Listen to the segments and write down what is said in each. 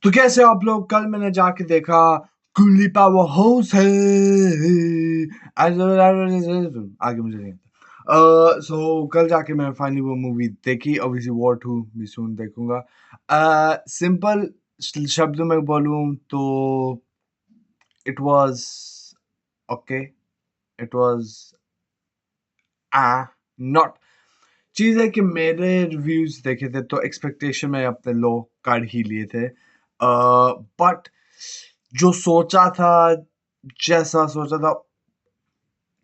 तो कैसे हो आप लोग? कल मैंने जाके देखा कुली पावर हाउस है। आगे मुझे नहीं आता। सो कल जाके मैं फाइनली वो मूवी देखी। ऑब्वियसली वॉर 2 भी सून देखूंगा। सिंपल शब्दों में बोलूं तो it was okay. It was not. चीज है कि मेरे रिव्यूज देखे थे तो एक्सपेक्टेशन में अपने लो कर ही लिए थे। बट जो सोचा था, जैसा सोचा था,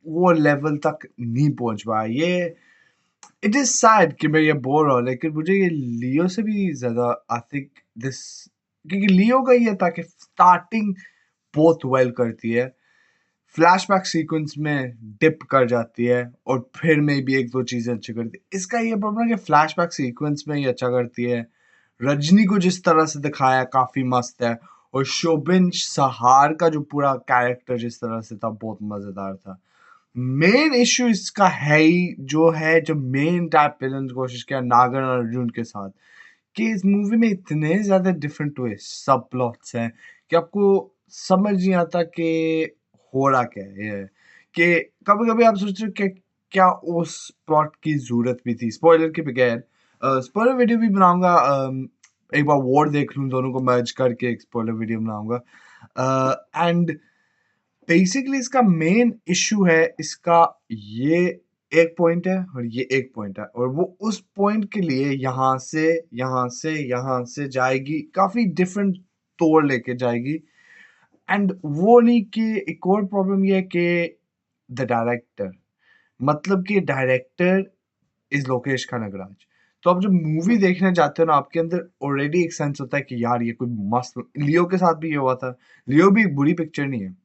वो लेवल तक नहीं पहुंच पाया। ये इट इज सैड कि मैं ये बोल रहा हूँ, लेकिन मुझे ये लियो से भी ज्यादा आई थिंक दिस, क्योंकि लियो का ये था कि स्टार्टिंग बहुत वेल करती है, फ्लैशबैक सीक्वेंस में डिप कर जाती है और फिर में भी एक दो चीजें अच्छी करती है। इसका ये प्रॉब्लम है कि फ्लैशबैक सीक्वेंस में ही अच्छा करती है। रजनी को जिस तरह से दिखाया काफी मस्त है, और शोभिन सहार का जो पूरा कैरेक्टर जिस तरह से था बहुत मजेदार था। मेन इश्यू इसका है ही जो है, जो मेन टाइप विलन कोशिश किया नागर और अर्जुन के साथ, कि इस मूवी में इतने ज्यादा डिफरेंट ट्विस्ट सब प्लॉट्स हैं कि आपको समझ नहीं आता कि हो रहा क्या है ये। कि कभी कभी आप सोच रहे हो कि क्या उस प्लॉट की जरूरत भी थी। स्पॉइलर के बगैर स्पॉइलर वीडियो भी बनाऊंगा। एक बार वॉर देख लूं, दोनों को मर्ज करके एक स्पॉइलर वीडियो बनाऊंगा। एंड बेसिकली इसका मेन इश्यू है इसका, ये एक पॉइंट है और ये एक पॉइंट है, और वो उस पॉइंट के लिए यहाँ से जाएगी, काफी डिफरेंट तोड़ लेके जाएगी। एंड वो नहीं कि एक और प्रॉब्लम ये है कि द डायरेक्टर, मतलब कि डायरेक्टर इज लोकेश कनगराज। तो आप जब मूवी देखने जाते हो ना, आपके अंदर ऑलरेडी एक सेंस होता है कि यार ये कोई मस्त। लियो के साथ भी ये हुआ था। लियो भी एक बुरी पिक्चर नहीं है,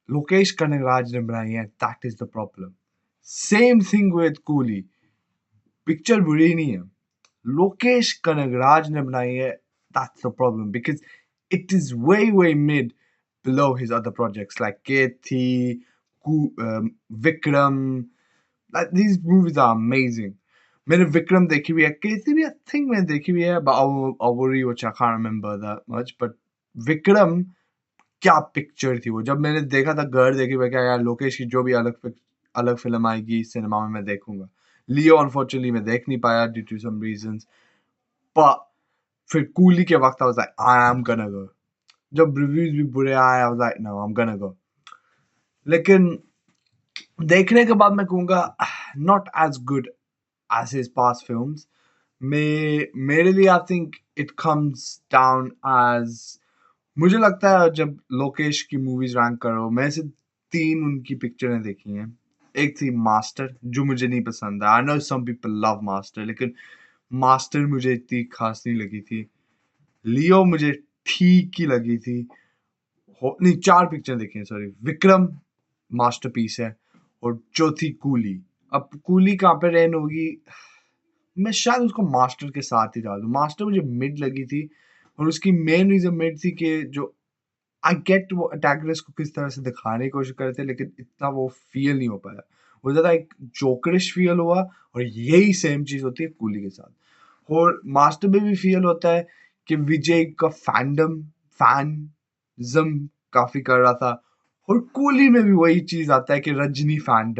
लोकेश कनगराज ने बनाई है, that is the problem. Same thing with coolie, picture बुरी नहीं है, लोकेश कनगराज ने बनाई है, that's the problem, because it is way mid below his other projects like Kethi, Vikram. Like, these movies are amazing. मैंने विक्रम देखी हुई है, केती भी आई थिंक मैंने देखी हुई है, but which I can't remember that much. But Vikram, क्या पिक्चर थी वो। जब मैंने देखा था घर देखी, मैं क्या यार लोकेश की जो भी अलग फिल्म आएगी सिनेमा में मैं देखूंगा। लियो अनफॉर्चुनेटली मैं देख नहीं पाया ड्यू टू सम रीजंस, पर फिर कूली के वक्त I was like I am gonna go. जब रिव्यूज भी बुरे आए I was like no I am gonna go. लेकिन देखने के बाद मैं कहूंगा not as good as his past films. मेरे लिए I think it comes down as, मुझे लगता है जब लोकेश की मूवीज रैंक करो, मैं से 3 उनकी पिक्चरें देखी हैं। एक थी मास्टर, जो मुझे नहीं पसंद है। I know some people love Master, लेकिन मास्टर मुझे इतनी खास नहीं लगी थी। लियो मुझे ठीक ही लगी थी। नहीं, 4 पिक्चर देखी हैं, सॉरी। विक्रम मास्टरपीस है, और चौथी कूली। अब कूली कहाँ पे रेन होगी, मैं शायद उसको मास्टर के साथ ही डाल दूं। मास्टर मुझे मिड लगी थी, और उसकी मेन रीजन मिड थी कि जो आई गेट वो एंटागनिस्ट को किस तरह से दिखाने की कोशिश करे थे, लेकिन इतना वो फील नहीं हो पाया। वो ज़्यादा एक जोकरिश फील हुआ, और यही सेम चीज़ होती है कूली के साथ। और मास्टर में भी फील होता है कि विजय का फैनिज्म काफ़ी कर रहा था, और कूली में भी वही चीज़ आता है कि रजनी फैन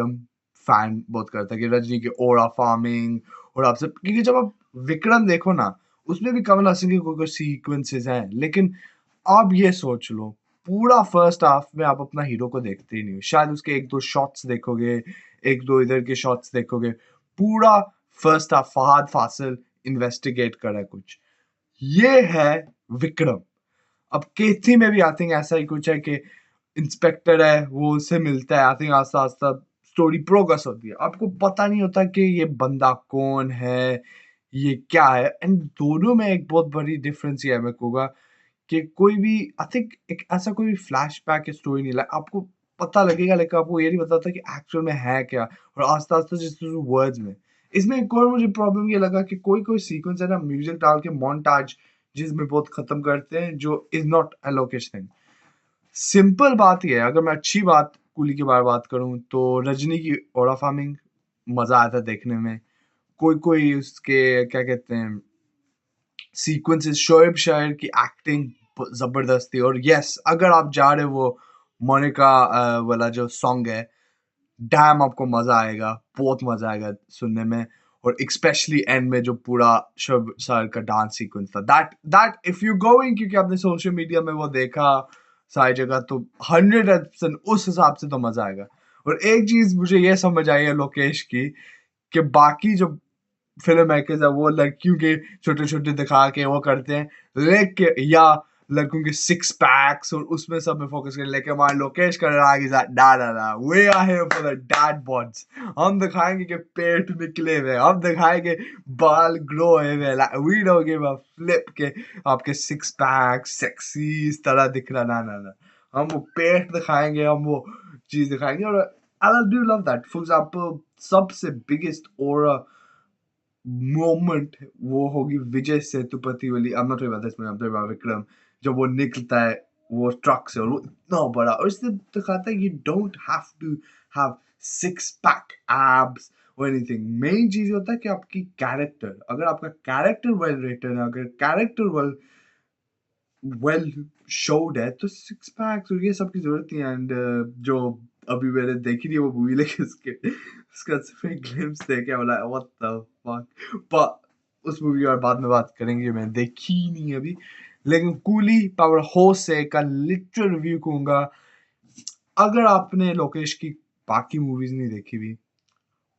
बहुत करता है, कि रजनी की ओरा फार्मिंग। और आपसे, क्योंकि जब आप विक्रम देखो ना, उसमें भी कमल हसन के कोई सीक्वेंसेस हैं, लेकिन आप ये सोच लो, पूरा फर्स्ट हाफ में आप अपना हीरो को देखते ही नहीं हो। शायद उसके एक दो शॉट्स देखोगे, एक दो इधर के शॉट्स देखोगे। पूरा first half Fahadh Faasil investigate कर रहा है कुछ। ये है विक्रम। अब केथी में भी आई थिंक ऐसा ही कुछ है कि इंस्पेक्टर है, वो उससे मिलता है। आई थिंक आस्ता आस्ता स्टोरी प्रोग्रेस होती है, आपको पता नहीं होता कि ये बंदा कौन है, ये क्या है। एंड दोनों में एक बहुत बड़ी डिफरेंस ये है, मैं कहूँगा, कि कोई भी आई थिंक एक ऐसा कोई भी फ्लैशबैक या स्टोरी नहीं लाया। आपको पता लगेगा, लेकिन आपको ये नहीं पता था कि एक्चुअल में है क्या, और आस्ते-आस्ते जैसे वर्ड्स में। इसमें एक और मुझे प्रॉब्लम ये लगा कि कोई-कोई सीक्वेंस है ना, म्यूज़िक डाल के मोन्टाज जिसमें बहुत खत्म करते हैं, जो is not a Lokesh thing. Simple बात ये है, अगर मैं अच्छी बात कूली के बारे में बात करूँ, तो रजनी की ओरा फार्मिंग मज़ा आया था देखने में। कोई-कोई उसके क्या कहते हैं, सीक्वेंसेस, शोएब शायर की एक्टिंग जबरदस्त थी। और यस, अगर आप जा रहे हो वो मोनिका वाला जो सॉन्ग है, डैम आपको मजा आएगा, बहुत मजा आएगा सुनने में। और स्पेशली एंड में जो पूरा शोएब शायर का डांस सीक्वेंस था, दैट इफ यू गोइंग, क्योंकि आपने सोशल मीडिया में वो देखा सारी जगह, तो 100% उस हिसाब से तो मजा आएगा। और एक चीज मुझे ये समझ आई है लोकेश की, कि बाकी जो फिल्म मेकर्स है वो लड़कियों के छोटे छोटे दिखा के वो करते हैं, लेकिन या लड़कों के सिक्स पैक्स और उसमें सब में फोकस करें, लेकिन हमारे लोकेश कनाराग इज ना ना ना, we are here for the dad bods. हम दिखाएंगे कि पेट निकले हुए, हम दिखाएंगे बाल ग्रो हुए, we don't give a flip के आपके सिक्स पैक सेक्सी इस तरह दिख रहा, ना ना ना। हम वो पेट दिखाएंगे, हम वो चीज दिखाएंगे। और I do love that. For example, सबसे बिगेस्ट और मोमेंट वो होगी विजय सेतुपति वाली, I am not about this, मैं अब्दुल विक्रम, जब वो निकलता है वो ट्रक से, और वो इतना बड़ा, और इससे दिखाता है you don't have to have six pack abs और एनीथिंग। मेन चीज होता है कि आपकी कैरेक्टर, अगर आपका कैरेक्टर वेल रिटन है, अगर कैरेक्टर वेल शोड है, तो सिक्स पैक्स और ये सब की जरूरत नहीं है। एंड जो अभी मैंने देखी नहीं वो मूवी, लेकिन उसका सिर्फ एक ग्लिम्स देखे, बोला व्हाट द फक। पर उस मूवी और बाद में बात करेंगे, मैं देखी ही नहीं अभी। लेकिन कूली पावर हाउस से का लिटरल रिव्यू कहूंगा, अगर आपने लोकेश की बाकी मूवीज नहीं देखी हुई,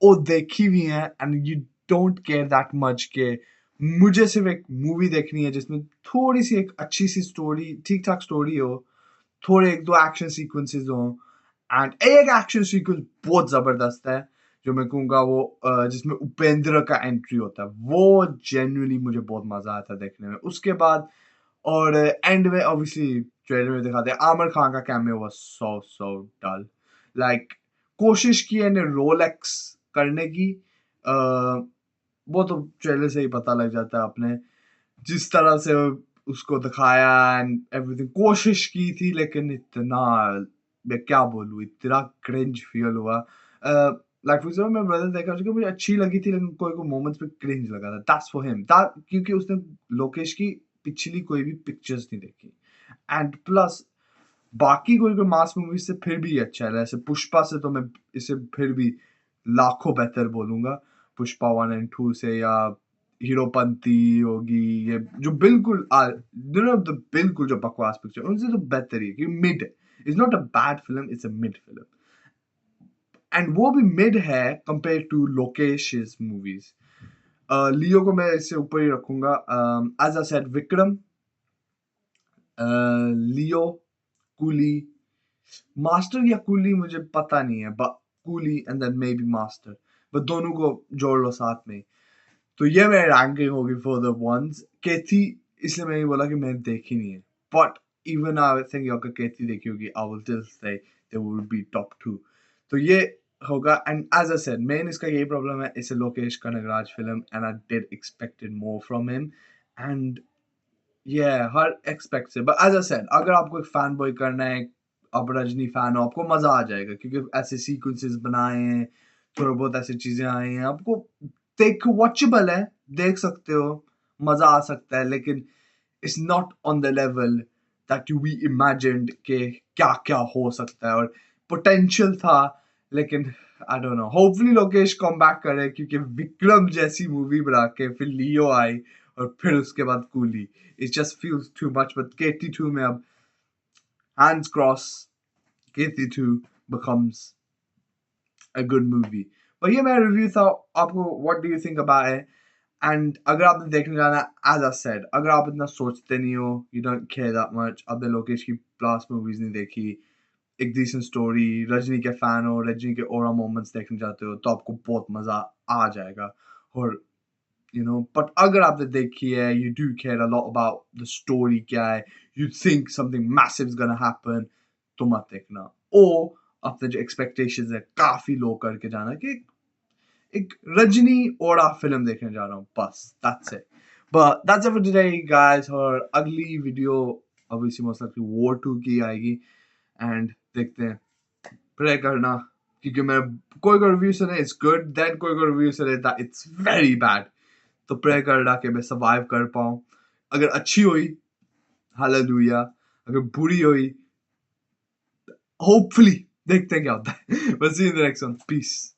वो देखी हुई है, and you don't care that much के मुझे सिर्फ एक मूवी देखनी है जिसमें थोड़ी सी एक अच्छी सी स्टोरी, ठीक ठाक स्टोरी हो, थोड़े एक दो एक्शन सीक्वेंसेस हो, एंड एक एक्शन सीक्वेंस बहुत जबरदस्त है जो मैं कहूँगा वो जिसमें उपेंद्र का एंट्री होता है, वो जेन्युइनली मुझे बहुत मजा आता है देखने में। उसके बाद और एंड में ऑब्वियसली ट्रेलर में दिखाते हैं आमिर खान का cameo was so dull. Like कोशिश की है ने रोलेक्स करने की, वो तो ट्रेलर से ही पता लग जाता है आपने, जिस तरह से उसको दिखाया एंड एवरीथिंग, कोशिश की थी, लेकिन इतना, मैं क्या बोलूँ, इतना क्रिंज फील हुआ। लाइक फॉर एग्जांपल मैं ब्रदर देखा जो मुझे अच्छी लगी थी, लेकिन कोई कोई मोमेंट्स पे क्रिंज लगा था। दैट्स फॉर हिम, दैट क्योंकि उसने लोकेश की पिछली कोई भी पिक्चर्स नहीं देखी। एंड प्लस बाकी कोई कोई मास मूवी से फिर भी अच्छा है, जैसे पुष्पा से तो मैं इसे फिर भी लाखों बेहतर बोलूंगा, पुष्पा 1 एंड 2 से, या हीरोपंती होगी, ये जो बिल्कुल बिल्कुल जो बकवास पिक्चर, उनसे तो बेहतर ही है, कि mid is not a bad film, it's a mid film. And वो भी मिड है compare to Lokesh movies. Leo को मैं इससे ऊपर ही रखूंगा। As I said, Vikram, Leo, Coolie, Master या कूली मुझे पता नहीं है, but Coolie and then maybe Master, but दोनों को जोड़ लो साथ में। तो ये मेरी रैंकिंग होगी फॉर द वंस। केथी इसलिए मैंने बोला कि मैंने देखी नहीं है, बट इवन आई थिंक अगर केथी देखी होगी, I will still say they will be top 2। तो ये होगा। And as I said, main इसका यही प्रॉब्लम है, इसे Lokesh Kanagaraj film, and I did expected more from him, and ये हर एक्सपेक्ट से। बट एज आई सेड, अगर आपको एक फैन बॉय करना है, आप रजनी फैन हो, आपको मजा आ जाएगा, क्योंकि ऐसे सीक्वेंसेस बनाए हैं, थोड़ा बहुत ऐसी चीजें आई हैं, आपको देख वॉचेबल है, देख सकते हो, मजा आ सकता है, लेकिन it's not on the level that you we imagined के क्या क्या हो सकता है। और पोटेंशियल था, लेकिन I don't know, hopefully Lokesh come back करे, क्योंकि विक्रम जैसी मूवी बना के फिर लियो आई, और फिर उसके बाद coolie, it just feels too much। But KT2 में अब hands cross, KT2 becomes a good movie। पर ये मेरा रिव्यू था। आपको what do you think about it? And अगर आपने देखने जाना, एज आई सेड, अगर आप इतना सोचते नहीं हो, you don't care that much, आपने लोकेश की प्लास मूवीज नहीं देखी, एक डिसेंट स्टोरी, रजनी के फैन हो, रजनी के ओरा मोमेंट्स देखने जाते हो, तो आपको बहुत मजा आ जाएगा। और but अगर आपने देखी है, you do care a lot about the story क्या है, you think something massive is gonna happen, तो मत देखना। ओ अपने जो expectations है काफी लो करके जाना, कि एक रजनी ओड़ा फिल्म देखने जा रहा हूँ, बस that's it। But that's it for today guys, और अगली video obviously most likely War 2 की आएगी, एंड देखते हैं, प्रे करना, क्योंकि मैं कोई कोई रिव्यू सुने इट्स गुड, देन कोई कोई रिव्यू सुने दैट इट्स वेरी बैड, तो प्रे करना कि मैं सर्वाइव कर पाऊँ। अगर अच्छी हुई हालेलुया, अगर बुरी हुई होपफुली देखते हैं क्या होता है। बस see you in the next one, piece.